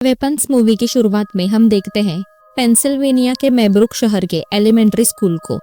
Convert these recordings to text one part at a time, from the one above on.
Weapons movie की शुरुआत में हम देखते हैं पेंसिल्वेनिया के मेब्रुक शहर के एलिमेंट्री स्कूल को।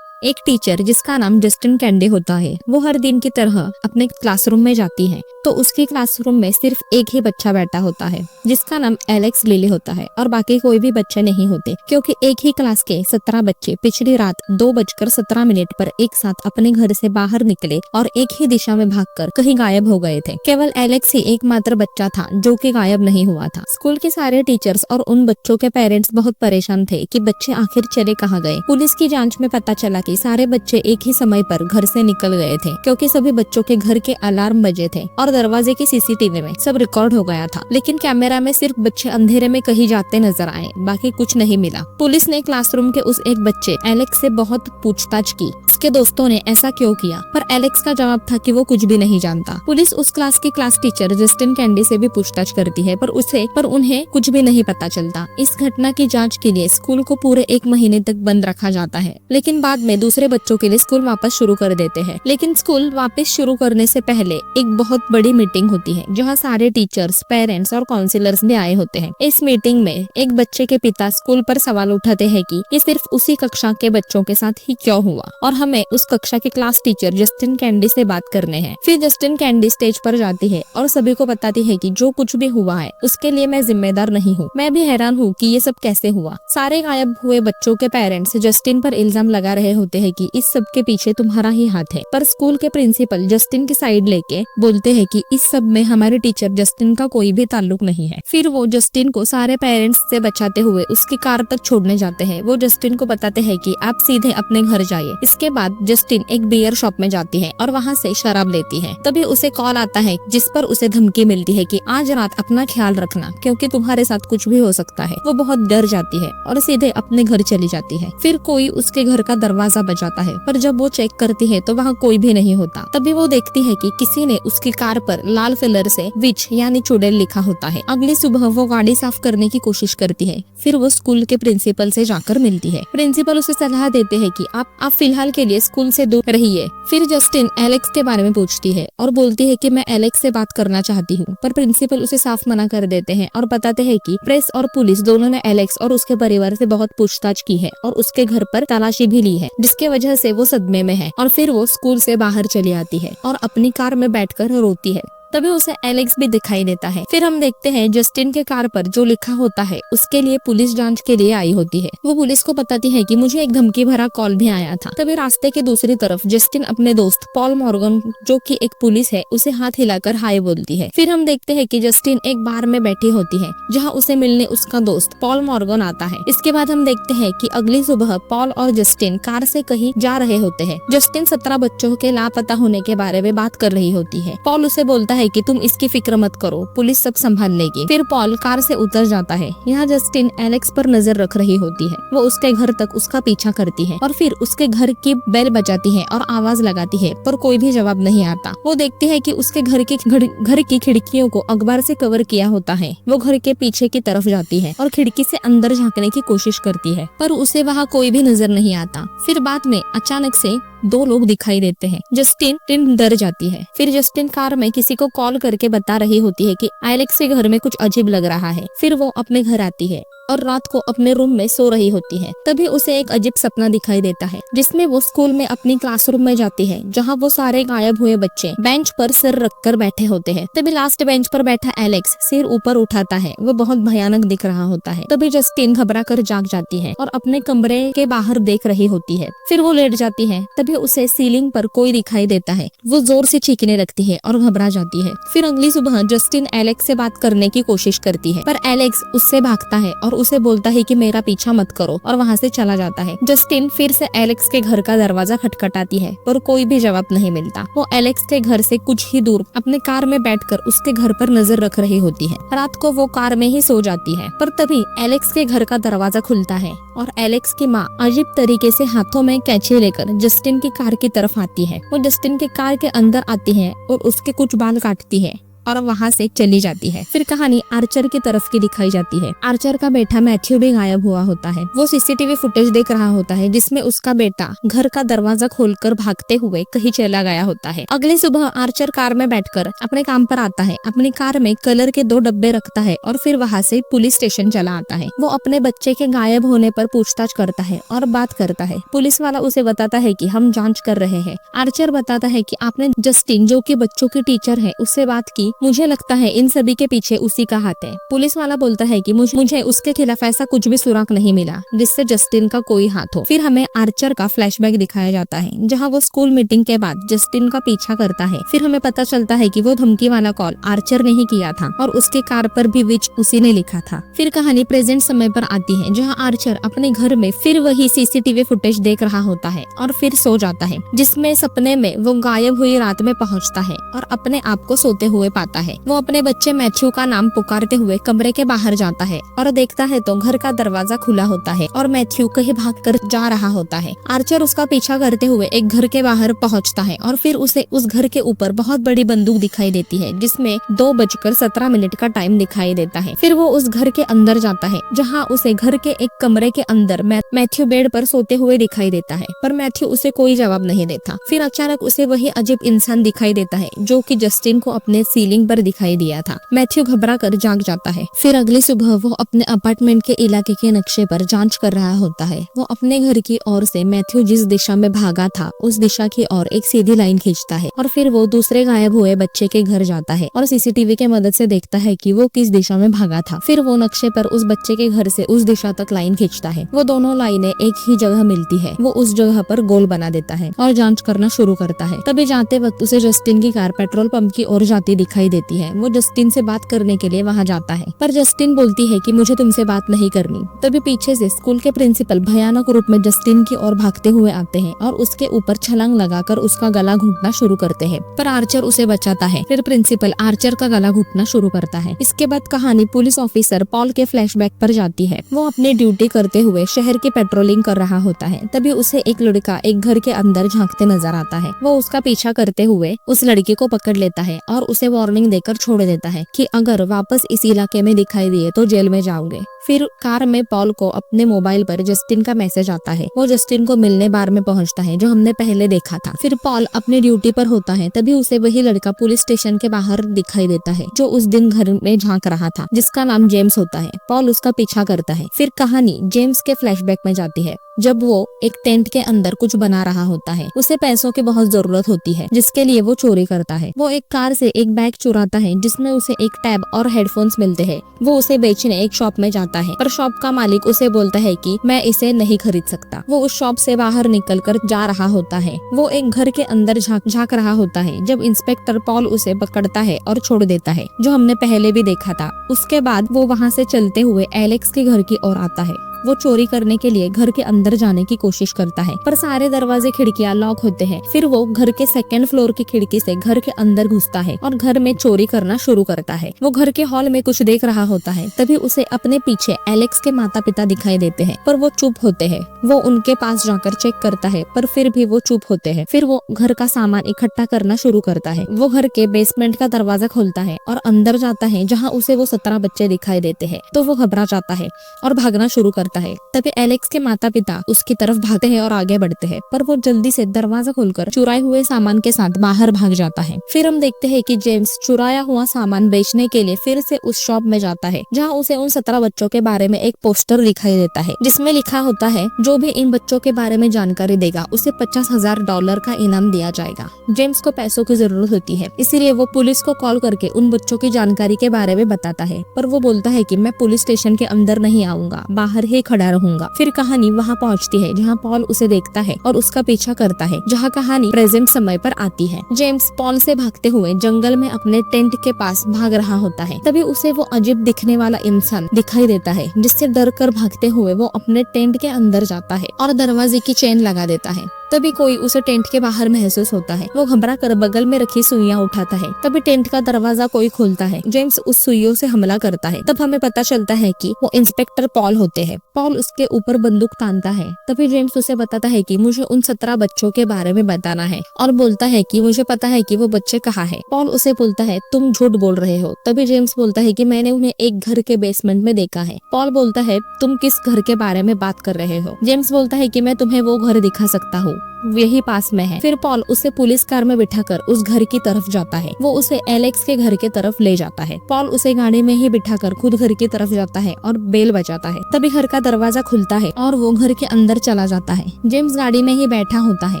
एक टीचर जिसका नाम जस्टिन कैंडी होता है, वो हर दिन की तरह अपने क्लासरूम में जाती है। तो उसके क्लासरूम में सिर्फ एक ही बच्चा बैठा होता है जिसका नाम एलेक्स लिली होता है और बाकी कोई भी बच्चे नहीं होते, क्योंकि एक ही क्लास के 17 बच्चे पिछली रात 2:17 पर एक साथ अपने घर से बाहर निकले और एक ही दिशा में भागकर कहीं गायब हो गए थे। केवल एलेक्स ही एकमात्र बच्चा था जो कि गायब नहीं हुआ था। स्कूल के सारे टीचर्स और उन बच्चों के पेरेंट्स बहुत परेशान थे कि बच्चे आखिर चले कहाँ गए। पुलिस की जांच में पता चला कि सारे बच्चे एक ही समय पर घर से निकल गए थे, क्योंकि सभी बच्चों के घर के अलार्म बजे थे और दरवाजे की सीसीटीवी में सब रिकॉर्ड हो गया था। लेकिन कैमरा में सिर्फ बच्चे अंधेरे में कहीं जाते नजर आए, बाकी कुछ नहीं मिला। पुलिस ने क्लासरूम के उस एक बच्चे एलेक्स से बहुत पूछताछ की, उसके दोस्तों ने ऐसा क्यों किया, पर एलेक्स का जवाब था कि वो कुछ भी नहीं जानता। पुलिस उस क्लास की क्लास टीचर जस्टिन कैंडी से भी पूछताछ करती है, पर उन्हें कुछ भी नहीं पता चलता। इस घटना की जांच के लिए स्कूल को पूरे 1 महीने तक बंद रखा जाता है, लेकिन बाद में दूसरे बच्चों के लिए स्कूल वापस शुरू कर देते हैं। लेकिन स्कूल वापस शुरू करने से पहले एक बहुत बड़ी मीटिंग होती है जहाँ सारे टीचर्स, पेरेंट्स और काउंसिलर्स भी आए होते हैं। इस मीटिंग में एक बच्चे के पिता स्कूल पर सवाल उठाते हैं कि ये सिर्फ उसी कक्षा के बच्चों के साथ ही क्यों हुआ और हमें उस कक्षा के क्लास टीचर जस्टिन कैंडी से बात करने हैं। फिर जस्टिन कैंडी स्टेज पर जाती है और सभी को बताती है कि जो कुछ भी हुआ है उसके लिए मैं जिम्मेदार नहीं हूँ। मैं भी हैरान हूँ कि ये सब कैसे हुआ। सारे गायब हुए बच्चों के पेरेंट्स जस्टिन पर इल्जाम लगा रहे होते हैं कि इस सब के पीछे तुम्हारा ही हाथ है, पर स्कूल के प्रिंसिपल जस्टिन की साइड लेके बोलते हैं कि इस सब में हमारे टीचर जस्टिन का कोई भी ताल्लुक नहीं है। फिर वो जस्टिन को सारे पेरेंट्स से बचाते हुए उसकी कार तक छोड़ने जाते हैं। वो जस्टिन को बताते हैं कि आप सीधे अपने घर जाइए। इसके बाद जस्टिन एक बियर शॉप में जाती है और वहाँ से शराब लेती है। तभी उसे कॉल आता है जिस पर उसे धमकी मिलती है कि आज रात अपना ख्याल रखना, क्योंकि तुम्हारे साथ कुछ भी हो सकता है। वो बहुत डर जाती है और सीधे अपने घर चली जाती है। फिर कोई उसके घर का दरवाजा बजाता है, पर जब वो चेक करती है तो वहाँ कोई भी नहीं होता। तभी वो देखती है कि किसी ने उसकी कार पर लाल कलर से विच यानी चुड़ैल लिखा होता है। अगली सुबह वो गाड़ी साफ करने की कोशिश करती है। फिर वो स्कूल के प्रिंसिपल से जाकर मिलती है। प्रिंसिपल उसे सलाह देते हैं कि आप फिलहाल के लिए स्कूल से दूर रहिए। फिर जस्टिन एलेक्स के बारे में पूछती है और बोलती है कि मैं एलेक्स से बात करना चाहती हूँ, पर प्रिंसिपल उसे साफ मना कर देते हैं और बताते हैं कि प्रेस और पुलिस दोनों ने एलेक्स और उसके परिवार से बहुत पूछताछ की है और उसके घर पर तलाशी भी ली है, जिसके वजह से वो सदमे में है। और फिर वो स्कूल से बाहर चली आती है और अपनी कार में बैठकर रोती है। तभी उसे एलेक्स भी दिखाई देता है। फिर हम देखते हैं जस्टिन के कार पर जो लिखा होता है उसके लिए पुलिस जांच के लिए आई होती है। वो पुलिस को बताती है कि मुझे एक धमकी भरा कॉल भी आया था। तभी रास्ते के दूसरी तरफ जस्टिन अपने दोस्त पॉल मॉर्गन, जो कि एक पुलिस है, उसे हाथ हिलाकर हाय बोलती है। फिर हम देखते हैं कि जस्टिन एक बार में बैठी होती है जहाँ उसे मिलने उसका दोस्त पॉल मॉर्गन आता है। इसके बाद हम देखते हैं कि अगली सुबह पॉल और जस्टिन कार से कहीं जा रहे होते हैं। जस्टिन 17 बच्चों के लापता होने के बारे में बात कर रही होती है। पॉल उसे बोलता है कि तुम इसकी फिक्र मत करो, पुलिस सब संभाल लेगी। फिर पॉल कार से उतर जाता है। यहाँ जस्टिन एलेक्स पर नजर रख रही होती है। वो उसके घर तक उसका पीछा करती है और फिर उसके घर की बेल बजाती है और आवाज लगाती है, पर कोई भी जवाब नहीं आता। वो देखती है कि उसके घर की खिड़कियों को अखबार से कवर किया होता है। वो घर के पीछे की तरफ जाती है और खिड़की से अंदर झांकने की कोशिश करती है, पर उसे वहाँ कोई भी नजर नहीं आता। फिर बाद में अचानक से 2 लोग दिखाई देते हैं। जस्टिन डर जाती है। फिर जस्टिन कार में किसी को कॉल करके बता रही होती है कि एलेक्स के घर में कुछ अजीब लग रहा है। फिर वो अपने घर आती है और रात को अपने रूम में सो रही होती है। तभी उसे एक अजीब सपना दिखाई देता है जिसमें वो स्कूल में अपनी क्लासरूम में जाती है, जहाँ वो सारे गायब हुए बच्चे बेंच पर सिर रखकर बैठे होते हैं। तभी लास्ट बेंच पर बैठा एलेक्स सिर ऊपर उठाता है। वो बहुत भयानक दिख रहा होता है। तभी जस्टिन घबरा कर जाग जाती है और अपने कमरे के बाहर देख रही होती है। फिर वो लेट जाती है। तभी उसे सीलिंग पर कोई दिखाई देता है। वो जोर से चीखने लगती है और घबरा जाती है। फिर अगली सुबह जस्टिन एलेक्स से बात करने की कोशिश करती है, पर एलेक्स उससे भागता है और उसे बोलता है कि मेरा पीछा मत करो, और वहाँ से चला जाता है। जस्टिन फिर से एलेक्स के घर का दरवाजा खटखटाती है, पर कोई भी जवाब नहीं मिलता। वो एलेक्स के घर से कुछ ही दूर अपने कार में बैठकर उसके घर पर नजर रख रही होती है। रात को वो कार में ही सो जाती है, पर तभी एलेक्स के घर का दरवाजा खुलता है और एलेक्स की माँ अजीब तरीके से हाथों में कैंची लेकर जस्टिन की कार की तरफ आती है। वो जस्टिन के कार के अंदर आती है और उसके कुछ बाल काटती है और वहाँ से चली जाती है। फिर कहानी आर्चर की तरफ की दिखाई जाती है। आर्चर का बेटा मैथ्यू भी गायब हुआ होता है। वो सीसीटीवी फुटेज देख रहा होता है जिसमें उसका बेटा घर का दरवाजा खोलकर भागते हुए कहीं चला गया होता है। अगली सुबह आर्चर कार में बैठकर अपने काम पर आता है। अपनी कार में कलर के 2 डब्बे रखता है और फिर वहाँ से पुलिस स्टेशन चला आता है। वो अपने बच्चे के गायब होने पर पूछताछ करता है और बात करता है। पुलिस वाला उसे बताता है कि हम जांच कर रहे हैं। आर्चर बताता है कि आपने जस्टिन, जो कि बच्चों की टीचर है, उससे बात की। मुझे लगता है इन सभी के पीछे उसी का हाथ है। पुलिस वाला बोलता है कि मुझे उसके खिलाफ ऐसा कुछ भी सुराग नहीं मिला जिससे जस्टिन का कोई हाथ हो। फिर हमें आर्चर का फ्लैशबैक दिखाया जाता है जहाँ वो स्कूल मीटिंग के बाद जस्टिन का पीछा करता है। फिर हमें पता चलता है कि वो धमकी वाला कॉल आर्चर ने ही किया था और उसके कार पर भी विच उसी ने लिखा था। फिर कहानी प्रेजेंट समय पर आती है जहाँ आर्चर अपने घर में फिर वही सीसीटीवी फुटेज देख रहा होता है और फिर सो जाता है, जिसमें सपने में वो गायब हुई रात में पहुंचता है और अपने आप को सोते हुए पाता है। वो अपने बच्चे मैथ्यू का नाम पुकारते हुए कमरे के बाहर जाता है और देखता है तो घर का दरवाजा खुला होता है और मैथ्यू कहीं भागकर जा रहा होता है। आर्चर उसका पीछा करते हुए एक घर के बाहर पहुंचता है और फिर उसे उस घर के ऊपर बहुत बड़ी बंदूक दिखाई देती है जिसमें 2:17 का टाइम दिखाई देता है। फिर वो उस घर के अंदर जाता है जहाँ उसे घर के एक कमरे के अंदर मैथ्यू बेड पर सोते हुए दिखाई देता है, पर मैथ्यू उसे कोई जवाब नहीं देता। फिर अचानक उसे वही अजीब इंसान दिखाई देता है जो कि जस्टिन को अपने सीलिंग पर दिखाई दिया था। मैथ्यू घबरा कर जाग जाता है। फिर अगली सुबह वो अपने अपार्टमेंट के इलाके के नक्शे पर जांच कर रहा होता है। वो अपने घर की ओर से मैथ्यू जिस दिशा में भागा था उस दिशा की ओर एक सीधी लाइन खींचता है और फिर वो दूसरे गायब हुए बच्चे के घर जाता है और सीसीटीवी के मदद से देखता है कि वो किस दिशा में भागा था। फिर वो नक्शे पर उस बच्चे के घर से उस दिशा तक लाइन खींचता है। वो दोनों लाइनें एक ही जगह मिलती है। वो उस जगह पर गोल बना देता है और जांच करना शुरू करता है। तभी जाते वक्त उसे जस्टिन की कार पेट्रोल पंप की ओर जाती दिखाई देती है। वो जस्टिन से बात करने के लिए वहाँ जाता है, पर जस्टिन बोलती है कि मुझे तुमसे बात नहीं करनी। तभी पीछे से स्कूल के प्रिंसिपल भयानक रूप में जस्टिन की ओर भागते हुए आते हैं और उसके ऊपर छलांग लगाकर उसका गला घुटना शुरू करते हैं, पर आर्चर उसे बचाता है। फिर प्रिंसिपल आर्चर का गला घुटना शुरू करता है। इसके बाद कहानी पुलिस ऑफिसर पॉल के फ्लैशबैक पर जाती है। वो अपनी ड्यूटी करते हुए शहर की पेट्रोलिंग कर रहा होता है। तभी उसे एक लड़का एक घर के अंदर झांकते नजर आता है। वो उसका पीछा करते हुए उस लड़के को पकड़ लेता है और उसे वार्निंग देकर छोड़ देता है कि अगर वापस इस इलाके में दिखाई दिए तो जेल में जाओगे। फिर कार में पॉल को अपने मोबाइल पर जस्टिन का मैसेज आता है। वो जस्टिन को मिलने बार में पहुंचता है जो हमने पहले देखा था। फिर पॉल अपनी ड्यूटी पर होता है, तभी उसे वही लड़का पुलिस स्टेशन के बाहर दिखाई देता है जो उस दिन घर में झांक रहा था, जिसका नाम जेम्स होता है। पॉल उसका पीछा करता है। फिर कहानी जेम्स के फ्लैशबैक में जाती है जब वो एक टेंट के अंदर कुछ बना रहा होता है। उसे पैसों की बहुत जरूरत होती है जिसके लिए वो चोरी करता है। वो एक कार से एक बैग चुराता है जिसमें उसे एक टैब और हेडफोन्स मिलते हैं। वो उसे बेचने एक शॉप में जाता है, पर शॉप का मालिक उसे बोलता है कि मैं इसे नहीं खरीद सकता। वो उस शॉप से बाहर निकलकर जा रहा होता है। वो एक घर के अंदर झांक रहा होता है जब इंस्पेक्टर पॉल उसे पकड़ता है और छोड़ देता है, जो हमने पहले भी देखा था। उसके बाद वो वहाँ से चलते हुए एलेक्स के घर की ओर आता है। वो चोरी करने के लिए घर के अंदर जाने की कोशिश करता है, पर सारे दरवाजे खिड़कियां लॉक होते हैं। फिर वो घर के 2nd फ्लोर की खिड़की से घर के अंदर घुसता है और घर में चोरी करना शुरू करता है। वो घर के हॉल में कुछ देख रहा होता है, तभी उसे अपने पीछे एलेक्स के माता पिता दिखाई देते हैं, पर वो चुप होते हैं। वो उनके पास जाकर चेक करता है, पर फिर भी वो चुप होते हैं। फिर वो घर का सामान इकट्ठा करना शुरू करता है। वो घर के बेसमेंट का दरवाजा खोलता है और अंदर जाता है जहाँ उसे वो 17 बच्चे दिखाई देते हैं। तो वो घबरा जाता है और भागना शुरू करता है। तभी एलेक्स के माता पिता उसकी तरफ भागते हैं और आगे बढ़ते हैं, पर वो जल्दी से दरवाजा खोलकर चुराए हुए सामान के साथ बाहर भाग जाता है। फिर हम देखते हैं कि जेम्स चुराया हुआ सामान बेचने के लिए फिर से उस शॉप में जाता है जहाँ उसे उन 17 बच्चों के बारे में एक पोस्टर दिखाई देता है जिसमें लिखा होता है जो भी इन बच्चों के बारे में जानकारी देगा उसे $50,000 का इनाम दिया जाएगा। जेम्स को पैसों की जरूरत होती है, इसीलिए वो पुलिस को कॉल करके उन बच्चों की जानकारी के बारे में बताता है, पर वो बोलता है कि मैं पुलिस स्टेशन के अंदर नहीं आऊंगा, बाहर ही खड़ा रहूंगा। फिर कहानी वहाँ पहुँचती है जहाँ पॉल उसे देखता है और उसका पीछा करता है, जहाँ कहानी प्रेजेंट समय पर आती है। जेम्स पॉल से भागते हुए जंगल में अपने टेंट के पास भाग रहा होता है, तभी उसे वो अजीब दिखने वाला इंसान दिखाई देता है, जिससे डर कर भागते हुए वो अपने टेंट के अंदर जाता है और दरवाजे की चेन लगा देता है। तभी कोई उसे टेंट के बाहर महसूस होता है। वो घबरा कर बगल में रखी सुइयां उठाता है। तभी टेंट का दरवाजा कोई खोलता है। जेम्स उस सुइयों से हमला करता है। तब हमें पता चलता है कि वो इंस्पेक्टर पॉल होते हैं। पॉल उसके ऊपर बंदूक तानता है। तभी जेम्स उसे बताता है कि मुझे उन 17 बच्चों के बारे में बताना है और बोलता है कि मुझे पता है कि वो बच्चे कहाँ है। पॉल उसे बोलता है तुम झूठ बोल रहे हो। तभी जेम्स बोलता है कि मैंने उन्हें एक घर के बेसमेंट में देखा है। पॉल बोलता है तुम किस घर के बारे में बात कर रहे हो। जेम्स बोलता है कि मैं तुम्हें वो घर दिखा सकता हूँ, यही पास में है। फिर पॉल उसे पुलिस कार में बिठाकर उस घर की तरफ जाता है। वो उसे एलेक्स के घर के तरफ ले जाता है। पॉल उसे गाड़ी में ही बिठाकर खुद घर की तरफ जाता है और बेल बजाता है। तभी घर का दरवाजा खुलता है और वो घर के अंदर चला जाता है। जेम्स गाड़ी में ही बैठा होता है।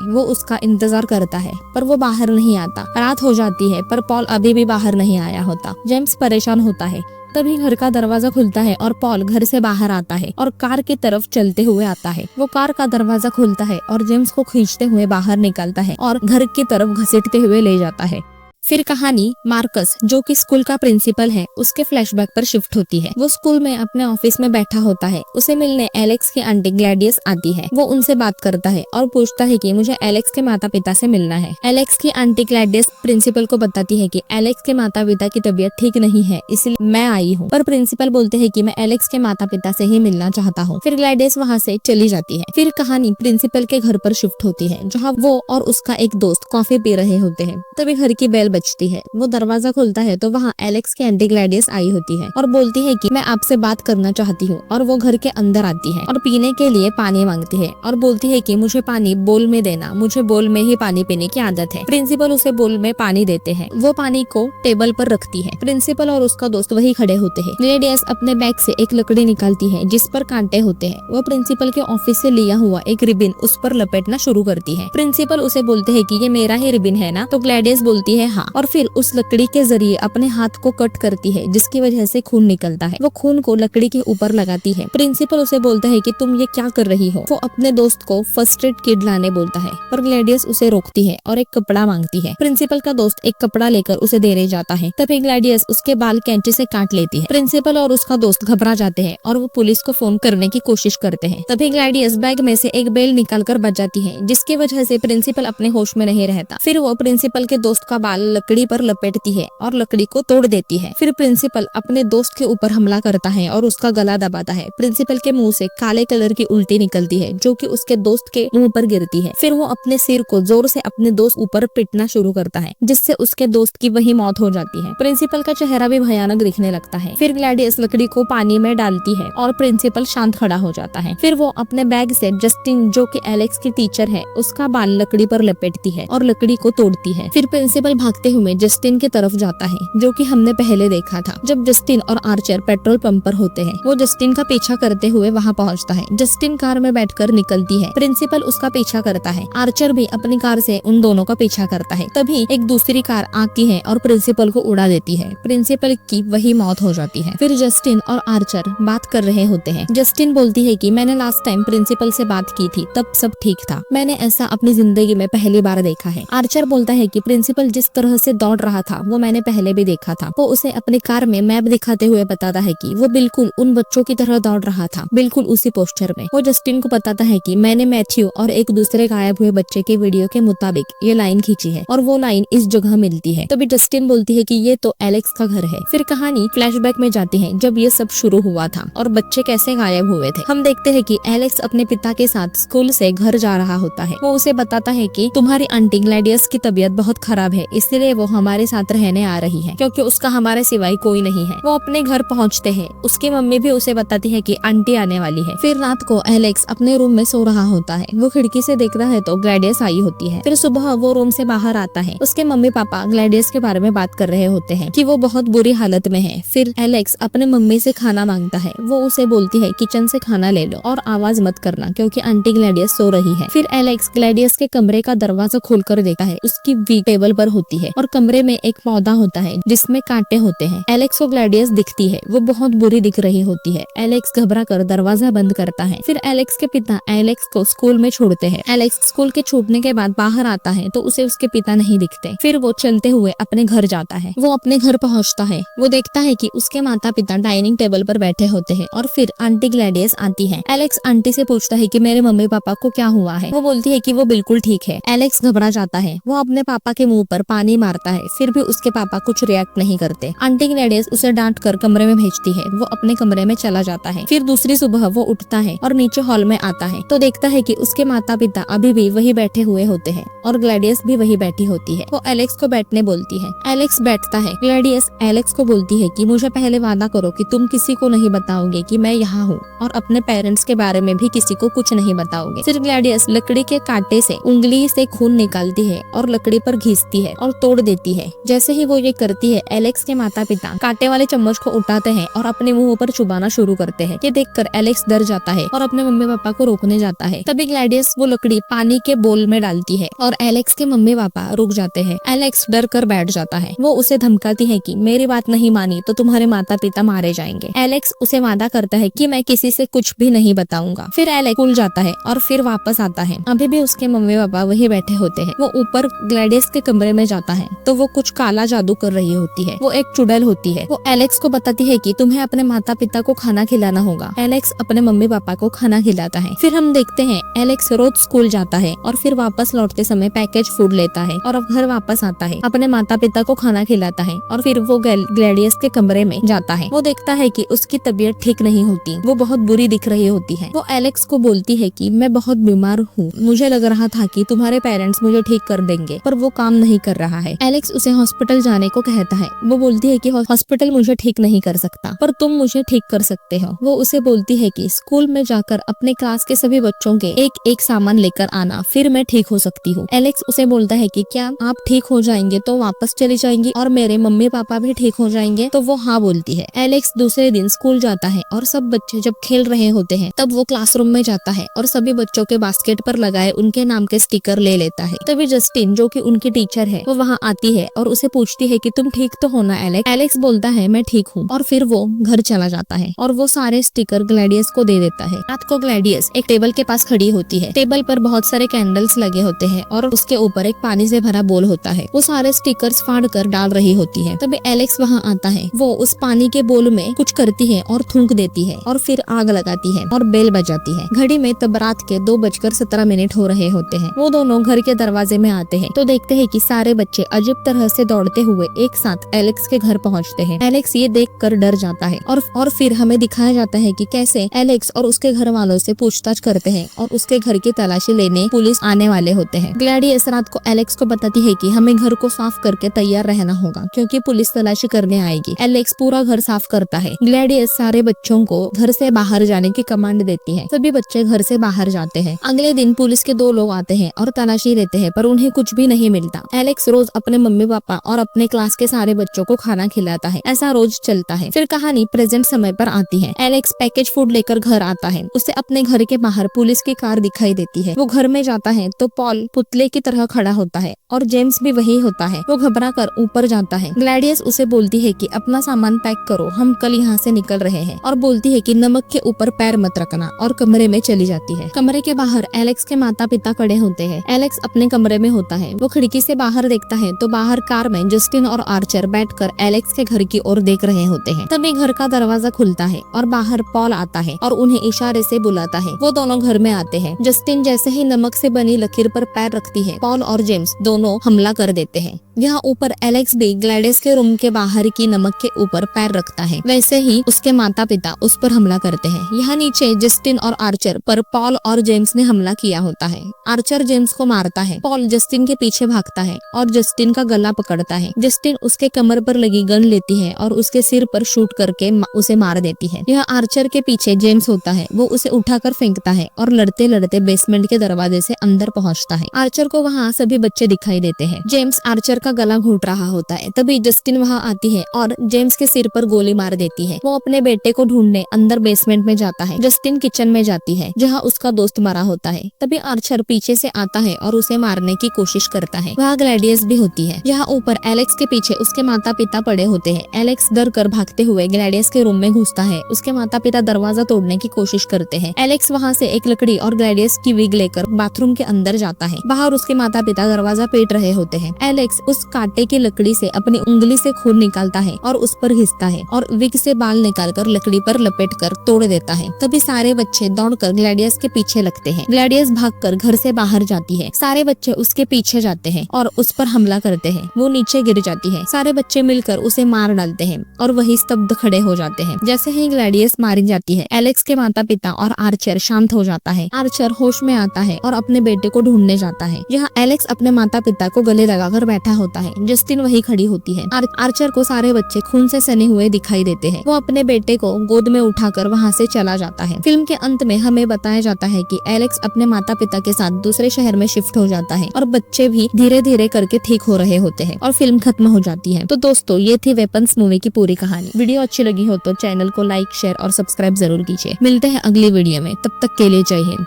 वो उसका इंतजार करता है पर वो बाहर नहीं आता। रात हो जाती है पर पॉल अभी भी बाहर नहीं आया होता। जेम्स परेशान होता है। तभी घर का दरवाजा खुलता है और पॉल घर से बाहर आता है और कार की तरफ चलते हुए आता है। वो कार का दरवाजा खोलता है और जेम्स को खींचते हुए बाहर निकालता है और घर की तरफ घसीटते हुए ले जाता है। फिर कहानी मार्कस जो कि स्कूल का प्रिंसिपल है उसके फ्लैशबैक पर शिफ्ट होती है। वो स्कूल में अपने ऑफिस में बैठा होता है। उसे मिलने एलेक्स की आंटी ग्लैडियस आती है। वो उनसे बात करता है और पूछता है कि मुझे एलेक्स के माता पिता से मिलना है। एलेक्स की आंटी ग्लैडियस प्रिंसिपल को बताती है कि एलेक्स के माता पिता की तबीयत ठीक नहीं है इसलिए मैं आई हूँ। पर प्रिंसिपल बोलते हैं कि मैं एलेक्स के माता पिता से ही मिलना चाहता हूँ। फिर ग्लैडियस वहाँ से चली जाती है। फिर कहानी प्रिंसिपल के घर पर शिफ्ट होती है जहाँ वो और उसका एक दोस्त कॉफी पी रहे होते हैं। तभी घर की बेल बजती है। वो दरवाजा खोलता है तो वहाँ एलेक्स की आंटी ग्लैडियस आई होती है और बोलती है कि मैं आपसे बात करना चाहती हूँ। और वो घर के अंदर आती है और पीने के लिए पानी मांगती है और बोलती है कि मुझे पानी बोल में देना, मुझे बोल में ही पानी पीने की आदत है। प्रिंसिपल उसे बोल में पानी देते हैं। वो पानी को टेबल पर रखती है। प्रिंसिपल और उसका दोस्त वही खड़े होते हैं। ग्लैडियस अपने बैग से एक लकड़ी निकालती है जिस पर कांटे होते हैं। वो प्रिंसिपल के ऑफिस से लिया हुआ एक रिबिन उस पर लपेटना शुरू करती है। प्रिंसिपल उसे बोलते है कि ये मेरा ही रिबिन है ना। तो ग्लैडियस बोलती है हाँ और फिर उस लकड़ी के जरिए अपने हाथ को कट करती है जिसकी वजह से खून निकलता है। वो खून को लकड़ी के ऊपर लगाती है। प्रिंसिपल उसे बोलता है कि तुम ये क्या कर रही हो। वो अपने दोस्त को फर्स्ट एड किट लाने बोलता है पर ग्लैडियस उसे रोकती है और एक कपड़ा मांगती है। प्रिंसिपल का दोस्त एक कपड़ा लेकर उसे देने जाता है। तभी ग्लैडियस उसके बाल कैंची से काट लेती है। प्रिंसिपल और उसका दोस्त घबरा जाते हैं और वो पुलिस को फोन करने की कोशिश करते हैं। तभी ग्लैडियस बैग में से एक बेल निकाल कर बजाती है जिसकी वजह से प्रिंसिपल अपने होश में नहीं रहता। फिर वो प्रिंसिपल के दोस्त का बाल लकड़ी पर लपेटती है और लकड़ी को तोड़ देती है। फिर प्रिंसिपल अपने दोस्त के ऊपर हमला करता है और उसका गला दबाता है। प्रिंसिपल के मुंह से काले कलर की उल्टी निकलती है जो कि उसके दोस्त के मुंह पर गिरती है। फिर वो अपने सिर को जोर से अपने दोस्त ऊपर पीटना शुरू करता है जिससे उसके दोस्त की वही मौत हो जाती है। प्रिंसिपल का चेहरा भी भयानक दिखने लगता है। फिर ग्लैडियस लकड़ी को पानी में डालती है और प्रिंसिपल शांत खड़ा हो जाता है। फिर वो अपने बैग से जस्टिन जो कि एलेक्स की टीचर है उसका बाल लकड़ी पर लपेटती है और लकड़ी को तोड़ती है। फिर प्रिंसिपल भागते हुए जस्टिन की तरफ जाता है जो कि हमने पहले देखा था जब जस्टिन और आर्चर पेट्रोल पंप पर होते हैं। वो जस्टिन का पीछा करते हुए वहां पहुंचता है। जस्टिन कार में बैठकर निकलती है। प्रिंसिपल उसका पीछा करता है। आर्चर भी अपनी कार से उन दोनों का पीछा करता है। तभी एक दूसरी कार आती है और प्रिंसिपल को उड़ा देती है। प्रिंसिपल की वही मौत हो जाती है। फिर जस्टिन और आर्चर बात कर रहे होते हैं। जस्टिन बोलती है कि मैंने लास्ट टाइम प्रिंसिपल से बात की थी तब सब ठीक था। मैंने ऐसा अपनी जिंदगी में पहली बार देखा है। आर्चर बोलता है कि प्रिंसिपल जिस तरह से दौड़ रहा था वो मैंने पहले भी देखा था। वो उसे अपनी कार में मैप दिखाते हुए बताता है कि वो बिल्कुल उन बच्चों की तरह दौड़ रहा था, बिल्कुल उसी पोस्टर में। वो जस्टिन को बताता है कि मैंने मैथ्यू और एक दूसरे गायब हुए बच्चे के वीडियो के मुताबिक ये लाइन खींची है और वो लाइन इस जगह मिलती है। तभी जस्टिन बोलती है कि ये तो एलेक्स का घर है। फिर कहानी फ्लैशबैक में जाती है जब ये सब शुरू हुआ था और बच्चे कैसे गायब हुए थे। हम देखते हैं कि एलेक्स अपने पिता के साथ स्कूल से घर जा रहा होता है। वो उसे बताता है कि तुम्हारी आंटी ग्लैडियस की तबीयत बहुत खराब है इसलिए वो हमारे साथ रहने आ रही है क्योंकि उसका हमारे सिवाय कोई नहीं है। वो अपने घर पहुंचते हैं। उसकी मम्मी भी उसे बताती है कि आंटी आने वाली है। फिर रात को एलेक्स अपने रूम में सो रहा होता है। वो खिड़की से देखता है तो ग्लैडियस आई होती है। फिर सुबह वो रूम से बाहर आता है। उसके मम्मी पापा ग्लैडियस के बारे में बात कर रहे होते हैं कि वो बहुत बुरी हालत में है। फिर एलेक्स अपने मम्मी से खाना मांगता है। वो उसे बोलती है किचन से खाना ले लो और आवाज मत करना क्योंकि आंटी ग्लैडियस सो रही है। फिर एलेक्स ग्लैडियस के कमरे का दरवाजा खोलकर देखता है। उसकी वीक टेबल पर होती है और कमरे में एक पौधा होता है जिसमें कांटे होते हैं। एलेक्स को ग्लैडियस दिखती है। वो बहुत बुरी दिख रही होती है। एलेक्स घबरा कर दरवाजा बंद करता है। फिर एलेक्स के पिता एलेक्स को स्कूल में छोड़ते हैं। एलेक्स स्कूल के छूटने के बाद बाहर आता है तो उसे उसके पिता नहीं दिखते। फिर वो चलते हुए अपने घर जाता है। वो अपने घर पहुंचता है। वो देखता है कि उसके माता पिता डाइनिंग टेबल पर बैठे होते हैं और फिर आंटी ग्लैडियस आती है। एलेक्स आंटी से पूछता है कि मेरे मम्मी पापा को क्या हुआ है। वो बोलती है कि वो बिल्कुल ठीक है। एलेक्स घबरा जाता है। वो अपने पापा के मुंह पर पानी पानी मारता है, फिर भी उसके पापा कुछ रिएक्ट नहीं करते। आंटी ग्लैडियस उसे डांट कर कमरे में भेजती है। वो अपने कमरे में चला जाता है। फिर दूसरी सुबह वो उठता है और नीचे हॉल में आता है तो देखता है कि उसके माता पिता अभी भी वही बैठे हुए होते हैं और ग्लैडियस भी वही बैठी होती है। वो एलेक्स को बैठने बोलती है। एलेक्स बैठता है। ग्लैडियस एलेक्स को बोलती है कि मुझे पहले वादा करो कि तुम किसी को नहीं बताओगे कि मैं यहाँ हूँ और अपने पेरेंट्स के बारे में भी किसी को कुछ नहीं बताओगे। फिर ग्लैडियस लकड़ी के कांटे से उंगली से खून निकालती है और लकड़ी पर घिसती है और तोड़ देती है। जैसे ही वो ये करती है, एलेक्स के माता पिता कांटे वाले चम्मच को उठाते हैं और अपने मुंह पर चुबाना शुरू करते हैं। ये देखकर एलेक्स डर जाता है और अपने मम्मी पापा को रोकने जाता है। तभी ग्लैडियस वो लकड़ी पानी के बोल में डालती है और एलेक्स के मम्मी पापा रुक जाते हैं। एलेक्स डर कर बैठ जाता है। वो उसे धमकाती है कि मेरी बात नहीं मानी तो तुम्हारे माता पिता मारे जाएंगे। एलेक्स उसे वादा करता है कि मैं किसी से कुछ भी नहीं बताऊंगा। फिर एलेक्स स्कूल जाता है और फिर वापस आता है। अभी भी उसके मम्मी पापा वही बैठे होते हैं। वो ऊपर ग्लैडियस के कमरे में जाता है तो वो कुछ काला जादू कर रही होती है। वो एक चुड़ैल होती है। वो एलेक्स को बताती है कि तुम्हें अपने माता पिता को खाना खिलाना होगा। एलेक्स अपने मम्मी पापा को खाना खिलाता है। फिर हम देखते हैं एलेक्स रोज स्कूल जाता है और फिर वापस लौटते समय पैकेज फूड लेता है और अब घर वापस आता है, अपने माता पिता को खाना खिलाता है और फिर वो ग्लैडियस के कमरे में जाता है। वो देखता है कि उसकी तबीयत ठीक नहीं होती। वो बहुत बुरी दिख रही होती है। वो एलेक्स को बोलती है कि मैं बहुत बीमार हूँ, मुझे लग रहा था कि तुम्हारे पेरेंट्स मुझे ठीक कर देंगे पर वो काम नहीं कर रहा है। एलेक्स उसे हॉस्पिटल जाने को कहता है। वो बोलती है कि हॉस्पिटल मुझे ठीक नहीं कर सकता पर तुम मुझे ठीक कर सकते हो। वो उसे बोलती है कि स्कूल में जाकर अपने क्लास के सभी बच्चों के एक एक सामान लेकर आना, फिर मैं ठीक हो सकती हूँ। एलेक्स उसे बोलता है कि क्या आप ठीक हो जाएंगे तो वापस चली जाएंगी और मेरे मम्मी पापा भी ठीक हो जाएंगे? तो वो हाँ बोलती है। एलेक्स दूसरे दिन स्कूल जाता है और सब बच्चे जब खेल रहे होते हैं तब वो क्लासरूम में जाता है और सभी बच्चों के बास्केट पर लगाए उनके नाम के स्टिकर ले लेता है। तभी जस्टिन जो कि उनकी टीचर है वो वहाँ आती है और उसे पूछती है कि तुम ठीक तो हो ना एलेक्स? एलेक्स बोलता है मैं ठीक हूँ और फिर वो घर चला जाता है और वो सारे स्टिकर ग्लैडियस को दे देता है। रात को ग्लैडियस एक टेबल के पास खड़ी होती है। टेबल पर बहुत सारे कैंडल्स लगे होते हैं और उसके ऊपर एक पानी से भरा बोल होता है। वो सारे स्टिकर्स फाड़ कर डाल रही होती है। तभी एलेक्स वहाँ आता है। वो उस पानी के बोल में कुछ करती है और थूक देती है और फिर आग लगाती है और बेल बजाती है। घड़ी में तब रात के 2:17 हो रहे होते हैं। वो दोनों घर के दरवाजे में आते हैं तो देखते हैं कि सारे बच्चे अजीब तरह से दौड़ते हुए एक साथ एलेक्स के घर पहुँचते हैं। एलेक्स ये देख कर डर जाता है और फिर हमें दिखाया जाता है कि कैसे एलेक्स और उसके घर वालों से पूछताछ करते हैं और उसके घर की तलाशी लेने पुलिस आने वाले होते हैं। ग्लैडियस रात को एलेक्स को बताती है कि हमें घर को साफ करके तैयार रहना होगा क्योंकि पुलिस तलाशी करने आएगी। एलेक्स पूरा घर साफ करता है। ग्लैडियस सारे बच्चों को घर से बाहर जाने की कमांड देती है। सभी बच्चे घर से बाहर जाते हैं। अगले दिन पुलिस के 2 लोग आते हैं और तलाशी लेते हैं पर उन्हें कुछ भी नहीं मिलता। एलेक्स रोज अपने मम्मी पापा और अपने क्लास के सारे बच्चों को खाना खिलाता है। ऐसा रोज चलता है। फिर कहानी प्रेजेंट समय पर आती है। एलेक्स पैकेज फूड लेकर घर आता है। उसे अपने घर के बाहर पुलिस की कार दिखाई देती है। वो घर में जाता है तो पॉल पुतले की तरह खड़ा होता है और जेम्स भी वही होता है। वो घबरा कर ऊपर जाता है। ग्लैडियस उसे बोलती है कि अपना सामान पैक करो, हम कल यहाँ से निकल रहे हैं और बोलती है कि नमक के ऊपर पैर मत रखना और कमरे में चली जाती है। कमरे के बाहर एलेक्स के माता पिता खड़े होते हैं। एलेक्स अपने कमरे में होता है। वो खिड़की से बाहर देखता है तो बाहर कार में जस्टिन और आर्चर बैठकर एलेक्स के घर की ओर देख रहे होते हैं। तभी घर का दरवाजा खुलता है और बाहर पॉल आता है और उन्हें इशारे से बुलाता है। वो दोनों घर में आते हैं। जस्टिन जैसे ही नमक से बनी लकीर पर पैर रखती है, पॉल और जेम्स दोनों हमला कर देते हैं। यहाँ ऊपर एलेक्स भी ग्लैडियस के रूम के बाहर की नमक के ऊपर पैर रखता है। वैसे ही उसके माता पिता उस पर हमला करते हैं। यहाँ नीचे जस्टिन और आर्चर पर पॉल और जेम्स ने हमला किया होता है। आर्चर जेम्स को मारता है। पॉल जस्टिन के पीछे भागता है और जस्टिन का गला पकड़ता है। जस्टिन उसके कमर पर लगी गन लेती है और उसके सिर पर शूट करके उसे मार देती है। यह आर्चर के पीछे जेम्स होता है। वो उसे उठाकर फेंकता है और लड़ते लड़ते बेसमेंट के दरवाजे से अंदर पहुंचता है। आर्चर को वहाँ सभी बच्चे दिखाई देते हैं। जेम्स आर्चर का गला घोट रहा होता है। तभी जस्टिन वहाँ आती है और जेम्स के सिर पर गोली मार देती है। वो अपने बेटे को ढूंढने अंदर बेसमेंट में जाता है। जस्टिन किचन में जाती है जहाँ उसका दोस्त मरा होता है। तभी आर्चर पीछे से आता है और उसे मारने की कोशिश करता है। वहाँ ग्लैडियस भी होती है। यहाँ ऊपर एलेक्स के पीछे उसके माता पिता पड़े होते हैं। एलेक्स डर कर भागते हुए ग्लैडियस के रूम में घुसता है। उसके माता पिता दरवाजा तोड़ने की कोशिश करते हैं। एलेक्स वहाँ से एक लकड़ी और ग्लैडियस की विग लेकर बाथरूम के अंदर जाता है। बाहर उसके माता पिता दरवाजा पीट रहे होते हैं। एलेक्स उस कांटे की लकड़ी से अपनी उंगली से खून निकालता है और उस पर घिसता है और विग से बाल निकालकर लकड़ी पर लपेट कर तोड़ देता है। तभी सारे बच्चे दौड़कर ग्लैडियस के पीछे लगते हैं। ग्लैडियस भागकर घर से बाहर जाती है। सारे बच्चे उसके पीछे जाते हैं और उस पर हमला हमला करते हैं। वो नीचे गिर जाती है। सारे बच्चे मिलकर उसे मार डालते हैं और वही स्तब्ध खड़े हो जाते हैं। जैसे ही ग्लैडियस मारी जाती है, एलेक्स के माता पिता और आर्चर शांत हो जाता है। आर्चर होश में आता है और अपने बेटे को ढूंढने जाता है। यहाँ एलेक्स अपने माता पिता को गले लगाकर बैठा होता है। जस्टिन वही खड़ी होती है। आर्चर को सारे बच्चे खून से सने हुए दिखाई देते हैं। वो अपने बेटे को गोद में उठाकर वहाँ से चला जाता है। फिल्म के अंत में हमें बताया जाता है कि एलेक्स अपने माता पिता के साथ दूसरे शहर में शिफ्ट हो जाता है और बच्चे भी धीरे धीरे करके ठीक हो रहे होते हैं और फिल्म खत्म हो जाती है। तो दोस्तों, ये थी वेपन्स मूवी की पूरी कहानी। वीडियो अच्छी लगी हो तो चैनल को लाइक, शेयर और सब्सक्राइब जरूर कीजिए। मिलते हैं अगली वीडियो में, तब तक के लिए जय हिंद।